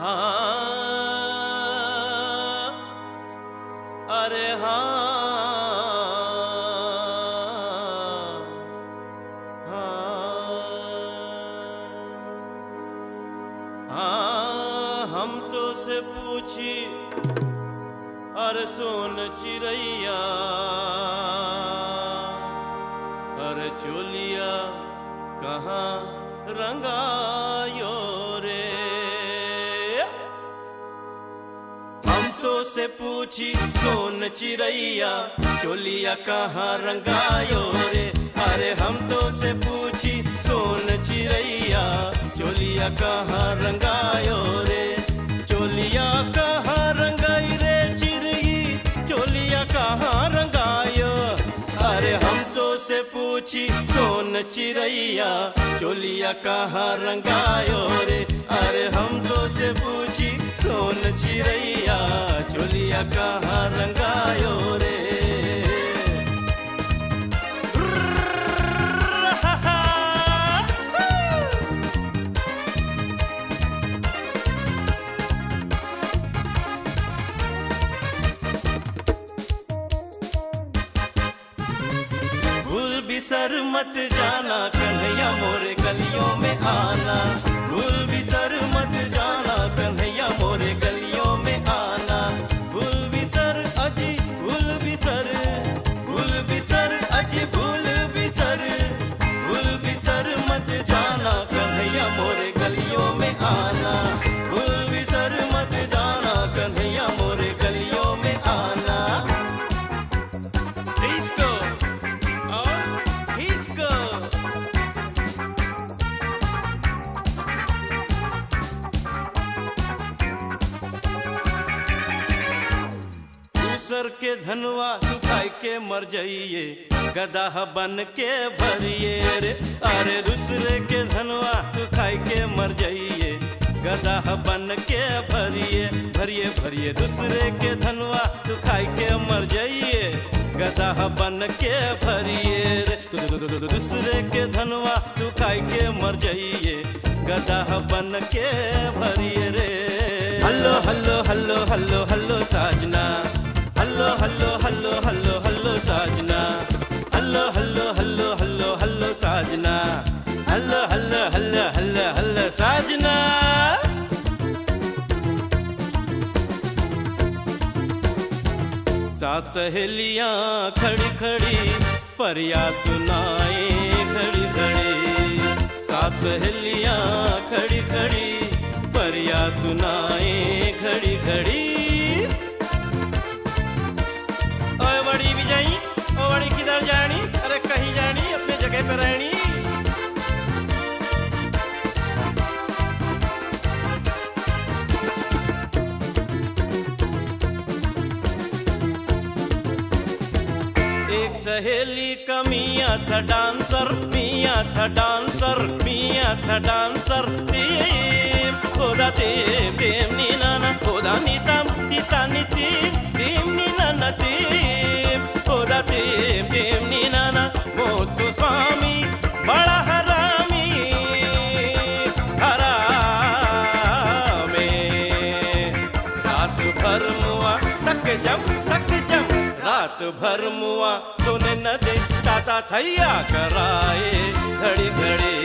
हाँ, अरे हाँ, हम तो से पूछी अरे सोन चिड़ैया, अरे चोलिया कहाँ रंगायो रे। हम तो से पूछी सोन चिड़ैया, चोलिया कहाँ रंगायो रे। अरे हम तो से पूछी सोन चिड़ैया, चोलिया कहाँ रंगायो रे। चोलिया कहाँ रंगाई रे चिड़ई, चोलिया कहाँ रंगायो। अरे हम तो से पूछी सोन चिड़ैया, चोलिया कहाँ रंगायो रे। अरे हम तो से पूछी सोन चिड़ैया, चोलिया कहाँ रंगायो रे। भूल बिसर मत जाना कन्हैया मोरे गलियों में आना। भूल बिसर मत जाना कन्हैया मोरे गलियों में आना। भूल बिसर अजी भूल बिसर, भूल बिसर अजी भूल बिसर। भूल बिसर मत जाना कन्हैया मोरे गलियों में आना। भूल बिसर मत जाना कन्हैया मोरे गलियों में आना। दूसर के धनवा तू खाई के मर जाइए, गधा बन के भरिए रे। अरे दूसरे के धनवा तू खाई के मर जाइए, गधा बन के भरिए भरिए भरिए। दूसरे के धनवा तू खाई के मर जाइए, गधा बन के भरिए रे। दूसरे के धनवा तू खाई के मर जाइए, गधा बन के भरिए रे। Hello hello hello hello hello साजना, hello hello hello hello hello साजना। Hello hello hello hello hello साजना, hello hello hello hello hello साजना। सात सहेलियां खड़ी खड़ी फरियाद सुनाए खड़ी खड़ी। सात सहेलियां खड़ी खड़ी फरियाद सुनाए खड़ी खड़ी। ओए बड़ी भी जाई, ओ बड़ी किधर जानी। अरे कहीं जानी अपने जगह पे रहनी। एक सहेली का मियाँ था डांसर, मियाँ था डांसर, मियाँ था डांसर। तीम खोदा तीम तीम नी नाना खोदा नीतम तीता नीति तीम नी नाना तीम खोदा तीम तीम नी नाना। मोतु स्वामी बड़ा हरामी हरामे, रात भर मुआ तक जम रात भर मुआ सोने न दे ताता थैया कराए घड़ी घड़ी।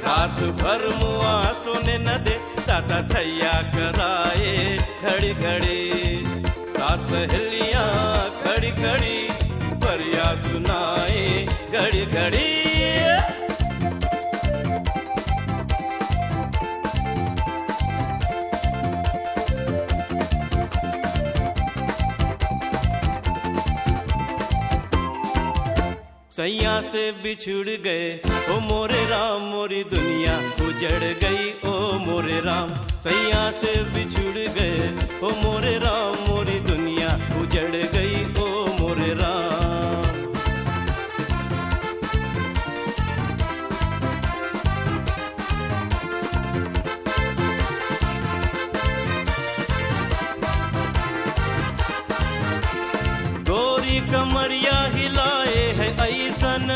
रात भर मुआ सोने न दे ताता थैया कराए घड़ी घड़ी। सात सहेलियां खड़ी खड़ी फरियाद सुनाए घड़ी घड़ी। सैया से बिछुड़ गए ओ मोरे राम, मोरी दुनिया उजड़ गई ओ मोरे राम। सैया से बिछुड़ गए ओ मोरे राम, मोरी दुनिया उजड़ गई ओ मोरे राम। गोरी कमरिया हिलाए है ऐसन,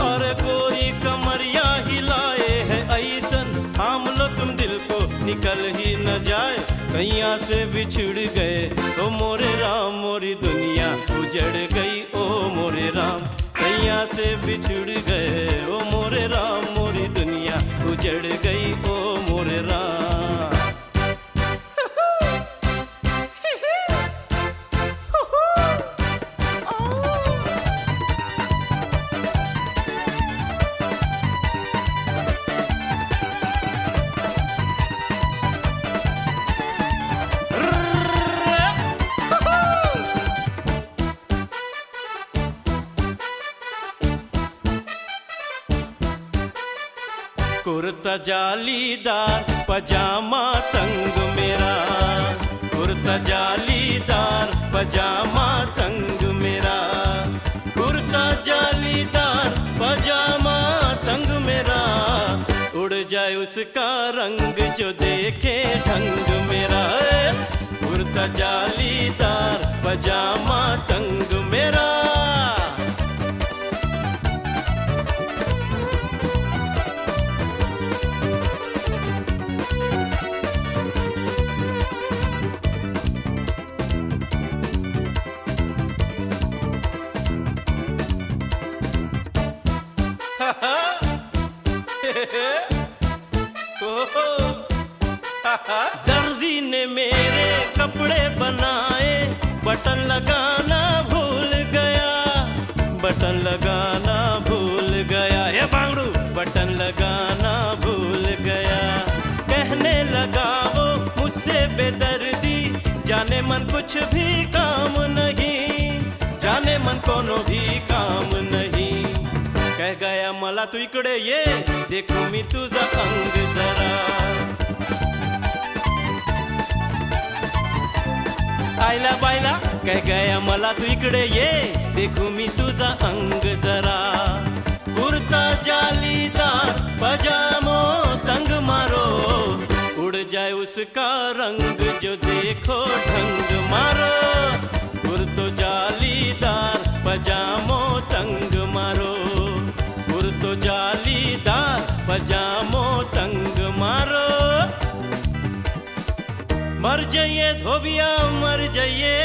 और गोरी कमरिया हिलाए है ऐसन। हाँ निकल ही न जाए कैया से बिछड़ गए। ओ मोरे राम मोरी दुनिया उजड़ गई, ओ मोरे राम कैया से बिछड़ गए। ओ मोरे राम मोरी दुनिया उजड़ गई, ओ मोरे राम। कुर्ता जालीदार पजामा तंग मेरा, कुर्ता जालीदार पजामा तंग मेरा, कुर्ता जालीदार पजामा तंग मेरा। उड़ जाए उसका रंग जो देखे ढंग मेरा, कुर्ता जालीदार पजामा तंग मेरा। दर्जी ने मेरे कपड़े बनाए, बटन लगाना भूल गया, बटन लगाना भूल गया। ये बांगड़ू बटन लगाना भूल गया। कहने लगा वो मुझसे बेदर्दी, जाने मन कुछ भी काम नहीं, जाने मन कोनो भी काम नहीं। कह गया मला तू इकडे ये, देखू मी तुझा अंग जरा। आयला बायला कह गया मला तू इकडे ये, देखू मी तुझा अंग जरा। कुर्ता जालीदार पजामो तंग मारो, उड़ जाए उसका रंग जो देखो ढंग मारो। कुर्तो जालीदार पजामो तंग मारो, कुर्तो जालीदार पजामो तंग मारो। मर जाइए धोबिया मर जाइए,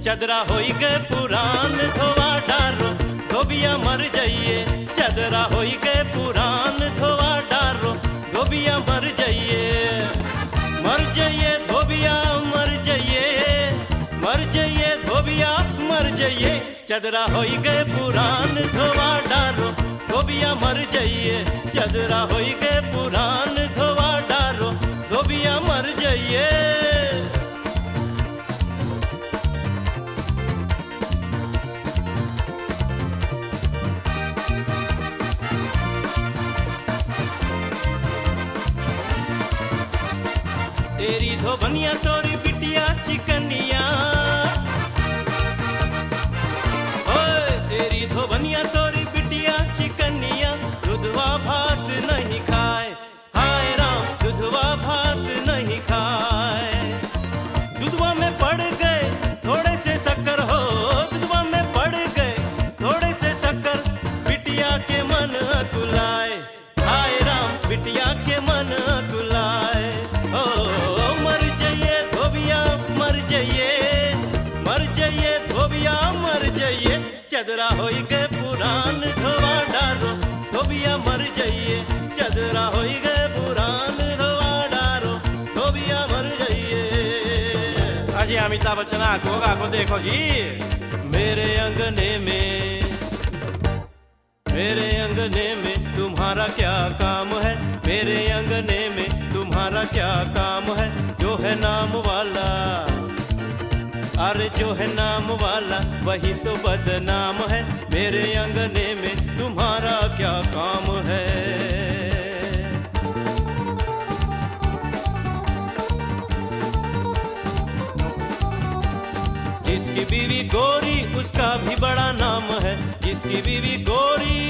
चदरा होई गए पुरान धोवा डारो। धोबिया मर जाइए, चदरा होई गए पुरान धोवा डारो। धोबिया मर जाइए, मर जाइए धोबिया मर जाइए, मर जाइए धोबिया मर जाइए, चदरा होई गए पुरान धोवा डारो। धोबिया मर जाइए, चदरा होई गए पुरान धोवा डारो। धोबिया मर जाइए। तेरी धोबनिया तोरी बिटिया चिकनिया, ओए तेरी धोबनिया तोरी बिटिया चिकनिया। दुधवा भात नहीं खाए, हाय राम दुधवा भात नहीं खाए। दुधवा में पड़ गए थोड़े से शक्कर हो, दुधवा में पड़ गए थोड़े से शक्कर। बिटिया के मन कुलाए, हाय राम बिटिया के मन कुलाए। ओ मर जाइए धोबिया मर जाइए, मर जाइए धोबिया मर जाइए, चदरा होई गए पुरान धोवा डारो। धोबिया मर जाइए, चदरा होई गए पुरान धोवा डारो। धोबिया मर जाइए। अजी अमिताभ बच्चन आंखों देखो जी। मेरे अंगने में, मेरे अंगने में तुम्हारा क्या काम है, मेरे अंगने में तुम्हारा क्या काम है। जो है नाम वाला, अरे जो है नाम वाला वही तो बदनाम है। मेरे अंगने में तुम्हारा क्या काम है। जिसकी बीवी गोरी उसका भी बड़ा नाम है, जिसकी बीवी गोरी,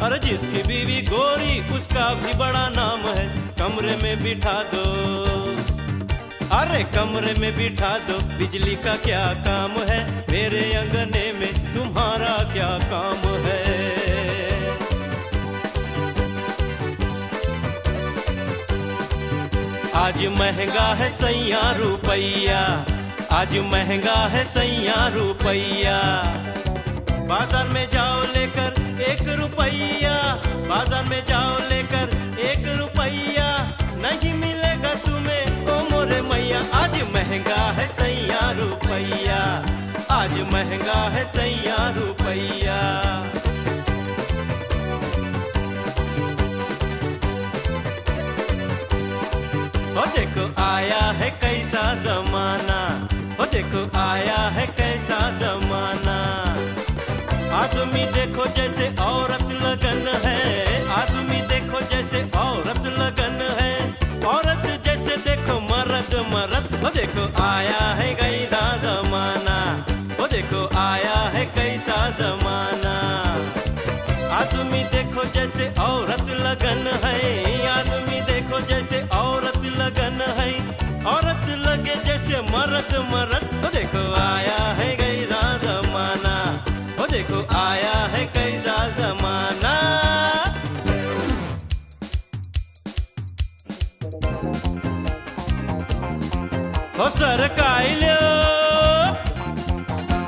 अरे जिसकी बीवी गोरी उसका भी बड़ा नाम है। कमरे में बिठा दो, अरे कमरे में बिठा दो, बिजली का क्या काम है। मेरे अंगने में तुम्हारा क्या काम है। आज महंगा है सैया रुपैया, आज महंगा है सैया रुपैया। बाजार में जाओ लेकर 1 रुपैया, बाजार में जाओ लेकर 1 रुपैया, नहीं मिलेगा तुम्हें ओ मोरे मैया। आज महंगा है सैया रुपैया, आज महंगा है सैया रुपैया। ओ देखो आया है कैसा जमाना, ओ देखो आया है कैसा जमाना। आदमी देखो जैसे औरत लगन है, आदमी देखो जैसे औरत लगन है, औरत जैसे देखो मर्द मर्द। ओ देखो आया है कैसा जमाना, ओ देखो आया है कैसा जमाना। आदमी देखो जैसे औरत लगन है, आदमी देखो जैसे औरत लगन है, औरत लगे जैसे मर्द मर्द। ओ देखो आया है कैसा जमाना, ओ देखो आया है कैसा जमाना। हो सरकाई लो,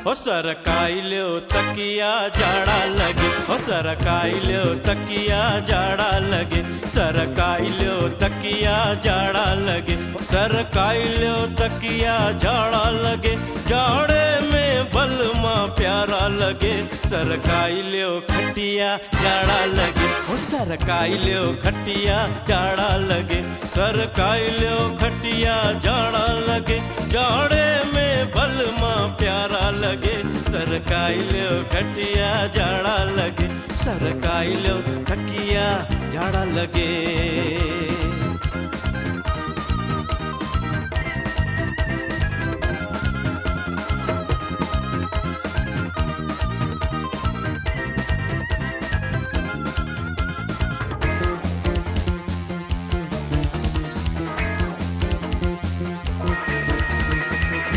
हो सरकाई लो तकिया जाड़ा लगे, हो सरकाई लो तकिया जाड़ा लगे, सरकाई लो तकिया जाड़ा लगे, सरकाई लो तकिया जाड़ा लगे। जाड़े में बलमा प्यारा लगे, सरकाई लो खटिया जाड़ा लगे, हो सरकाई लो खटिया जाड़ा लगे, सरकाई लो खटिया जाड़ा लगे। जाड़े में बलमा प्यारा लगे, सरकाई लो खटिया जाड़ा लगे, सरकाई लो तकिया जाड़ा लगे।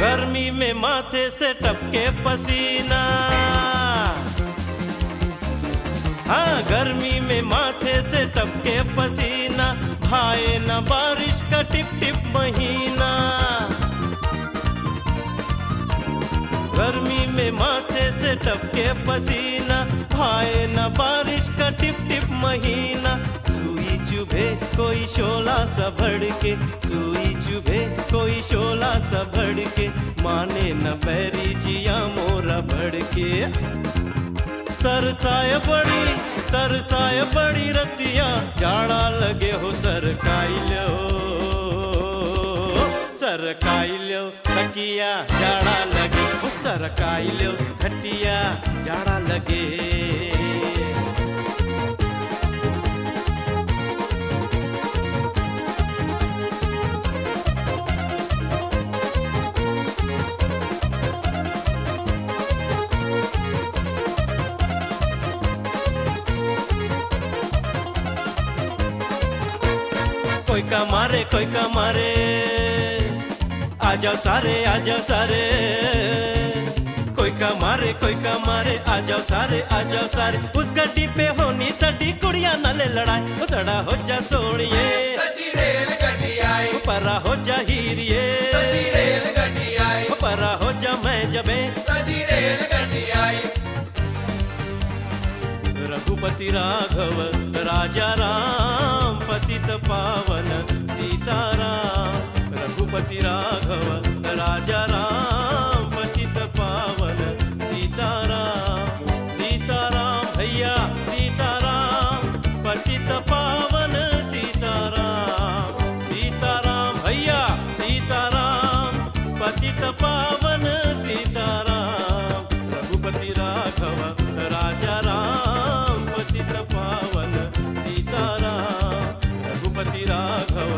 गर्मी में माथे से टपके पसीना, हाँ गर्मी में माथे से टपके पसीना, भाए न बारिश का टिप टिप महीना। गर्मी में माथे से टपके पसीना, भाए न बारिश का टिप टिप महीना। सुई चुभे कोई शोला सा भड़के, सुई चुभे कोई शोला सा भड़के, माने न बैरी जिया मोरा भड़के। तरसाए बड़ी रतिया, जाड़ा लगे हो सरकाई लो, सरकाई लो तकिया जाड़ा लगे, हो सरकाई लो खटिया जाड़ा लगे। कोई का मारे कोई का मारे, आ जाओ सारे आ जाओ सारे। कोई का मारे आ जाओ सारे आ जाओ सारे। उस गड्डी पे होनी सटी कुड़िया नाले लड़ाई, वो सड़ा हो जा सोड़िए, सटी रेल गड्डी आई, परा हो जा हीरिए, सटी रेल गड्डी आई, परा हो जा मैं जबे, सटी रेल गड्डी आई। रघुपति राघव राजा राम, पतित पावन सीताराम। रघुपति राघव राजा राम, पतित पावन सीताराम। सीताराम भैया सीताराम, पतित पावन सीताराम। सीताराम भैया सीताराम, पतित पावन सीताराम। रघुपति राघव राजा राम, पतित पावन सीताराम। रघुपति राघव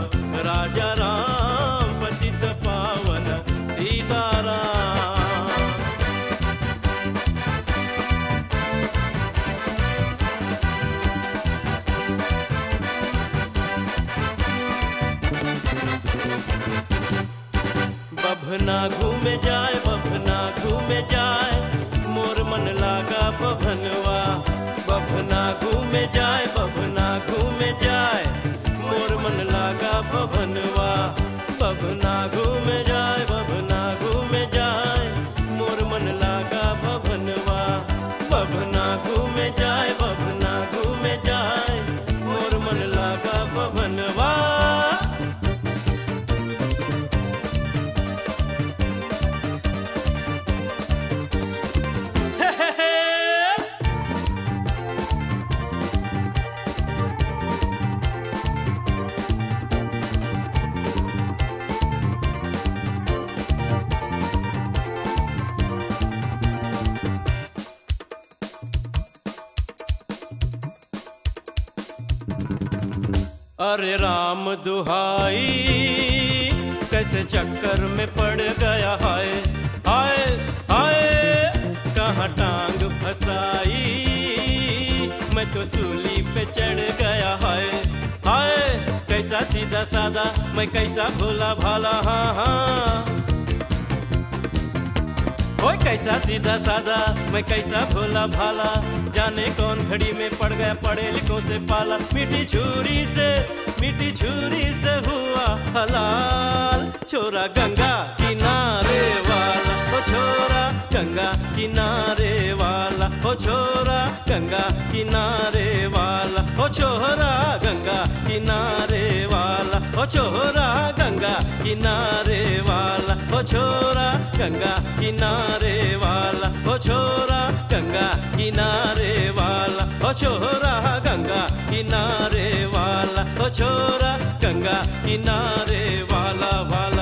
राजा राम, पतित पावन सीताराम। बभना घूमे जाए, बभना घूमे जाए, मोर मन लागा बभनवा। बभना घूमे जाए, बभना घूमे जाए, मोर मन लागा बभनवा। अरे राम दुहाई कैसे चक्कर में पड़ गया, हाय हाय हाय कहाँ टांग फसाई, मैं तो सूली पे चढ़ गया, हाय हाय कैसा सीधा सादा मैं कैसा भोला भाला, हाँ हाँ ओए कैसा सीधा सादा मैं कैसा भोला भाला, जाने कौन घड़ी में पड़ गया पढ़े लिखों से पाला, मीठी छुरी से हुआ हलाल, छोरा गंगा किनारे वाला, ओ छोरा गंगा किनारे वाला, ओ छोरा गंगा किनारे वाला, ओ छोरा गंगा किनारे वाला, ओ छोरा गंगा किनारे वाला, ओ छोरा गंगा किनारे वाला, ओ छोरा गंगा किनारे वाला, ओ छोरा गंगा किनारे वाला, ओ छोरा गंगा किनारे वाला वाला।